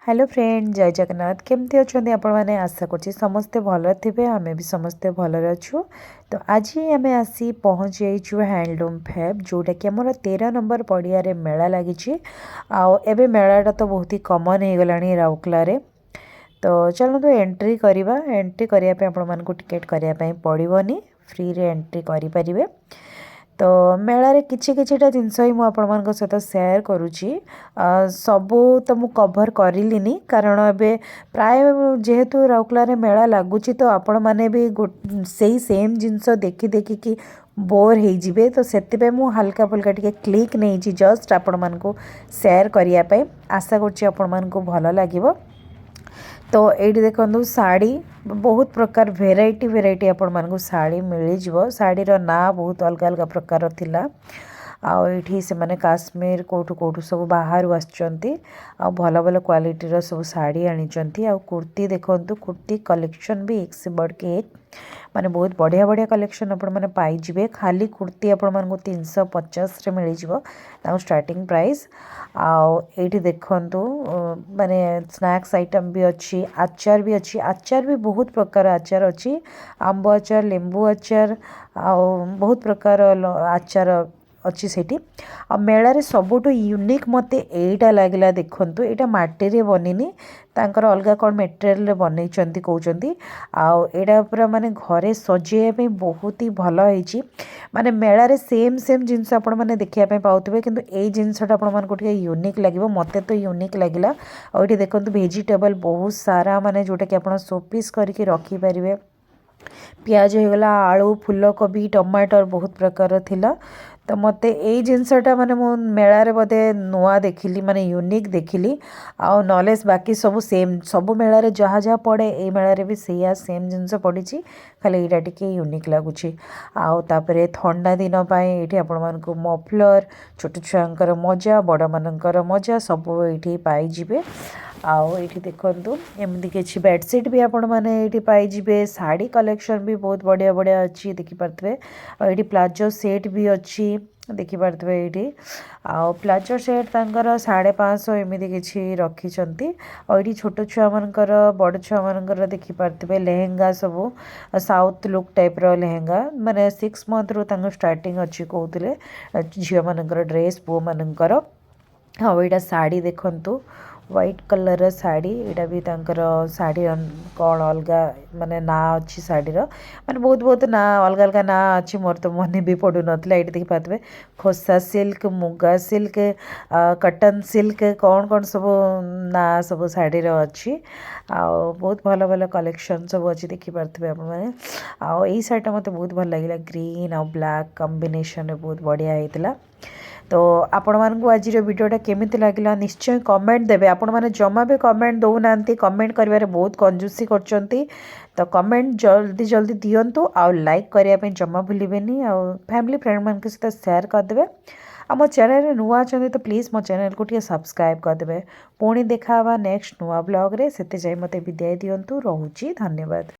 Hello friend जय जगन्नाथ केमती अच्छा आपण मैंने आशा कर समस्ते भल थे आमे भी समस्ते भलरे अच्छु। तो आज आम आसी पहुँच जाइए हैंडलूम फैब जोटा कि आम 13 नंबर पड़िया मेला लगी आबे मेलाटा तो बहुत ही कमन हो गला राउरकेला। तो चलते एंट्री करवा एंट्री करने आपण टिकेट करने पड़ोनी फ्री रे एंट्री करें। तो मेलारे किछि किछिटा जिनस ही मुझे सहित सेयार करुच्ची सबू तो मु कभर करलिनी कारण एबे प्राय जेहेतु राउरकेला मेला लगुच तो आपण मैंने भी से सेम जिनस देखी देखी कि बोर हो जिबे तो से मु हल्का फुल्का टिके क्लिक नहीं जस्ट आपण मानकु सेयार करने आशा करछि आपण मानकु भल लागिवो। तो ये देखो शाड़ी बहुत प्रकार भेराइटी भेराइटी आपण मानकु शाड़ी मिल जाव शाड़ीर ना बहुत अलग अलग प्रकार थिला आठी से माने काश्मीर कोठू कोठू सब बाहर आसचंती भल भल क्वालिटीर सब शाड़ी आनिचंती आ कुर्ती देखंतु कुर्ती कलेक्शन भी एक से बढ़ के एक माने बहुत बढ़िया बढ़िया कलेक्शन आपण माने पाई जिवे। खाली कुर्ती आपण मानकु 350 रे मिल जिवो ताऊ स्टार्टिंग प्राइस आठी देखंतु माने स्नैक्स आइटम भी अच्छी आचार भी अच्छी आचार भी बहुत प्रकार आचार अच्छी आंब आचार लेंबू आचार बहुत प्रकार आचार अच्छी सेठी आ मेलारे सबुठु यूनिक मते एटा लागला देखंतु एटा माटी रे बनिनी तांकर अलगा कोन मटेरियल रे बनैचंती कहउचंती एटा पूरा माने घरे सजेया पे बहुत ही भलो होईची माने मेलारे सेम सेम जिंस आपण माने देखिया पे पाउतबे किंतु ए जिंसटा आपण मान को ठिके यूनिक लागिवो मते तो यूनिक लागिला आ एठी देखंतु वेजिटेबल बहुत सारा माने जोटा कि आपण सोपीस करके रखी परिवे पियाज होगला आलू फूलकोबी टमाटर बहुत प्रकार थिला। तो मत यही जिनसटा माने मो मेलारे बोधे नुआ देखिली माने यूनिक देखिली आउ नॉलेज बाकी सब सेम सब मेलारे जहाँ जहाँ पड़े ए मेलारे भी सेया सेम जिनस पड़ी खाली यहाँ टिके यूनिक लगुच आउे ठंडा दिन ये आपण मानक मफलर छोट छुआंकर मजा बड़ मानकर मजा सब ये पाइबे आठी देखु एमती किसी बेडसीट भी आपण मैंने पाइबे शाड़ी कलेक्शन भी बहुत बढ़िया बढ़िया अच्छी देखिपे ये प्लाजो सेट भी अच्छी देखिपे ये प्लाजो सेट तांकर 550 एमती किसी रखिंट ये छोट छुआ मानकर बड़ छुआ मानकर देखिपे लेहेंगा सब साउथ लुक टाइप रो लेहेंगा माने 6 मंथ रू स्टार्टिंग अच्छी कहते झील मानकर ड्रेस पु मानकर हाँ यहाँ शाड़ी देखंतु व्हाइट कलर शाड़ी यहाँ भी तांकर शाड़ी कौन अलग माने ना अच्छी शाड़ी माने बहुत बहुत ना अलग अलग ना अच्छी मोर तो मन भी पड़ू नाला ये देखी पाते खोसा silk muga silk cotton silk कौन कौन सब ना सब शाड़ी अच्छी बहुत भल भल कलेक्शन सब अच्छी देखी पारे आप यही शाढ़ीटा मत बहुत भल लगे ग्रीन आ ब्लैक कॉम्बिनेशन बहुत बढ़िया होता। तो आपण मानक आज वीडियोटा केमिति लागला निश्चय कमेंट देबे आपण माने जमा भी कमेंट दौना कमेंट करिवारे बहुत कंजूसी करचंती तो कमेंट जल्दी जल्दी दियंतु आ लाइक करिया पे जमा भूलिबेनी आ फैमिली फ्रेंड मान के साथ शेयर कर देबे आ मो चैनल रे नुआ अछंती तो प्लीज मो चैनल को टिके सब्सक्राइब कर देबे पुणी देखावा नेक्स्ट नुआ ब्लॉग रे सेते जाई मते विदाय दियंतु रहूची धन्यवाद।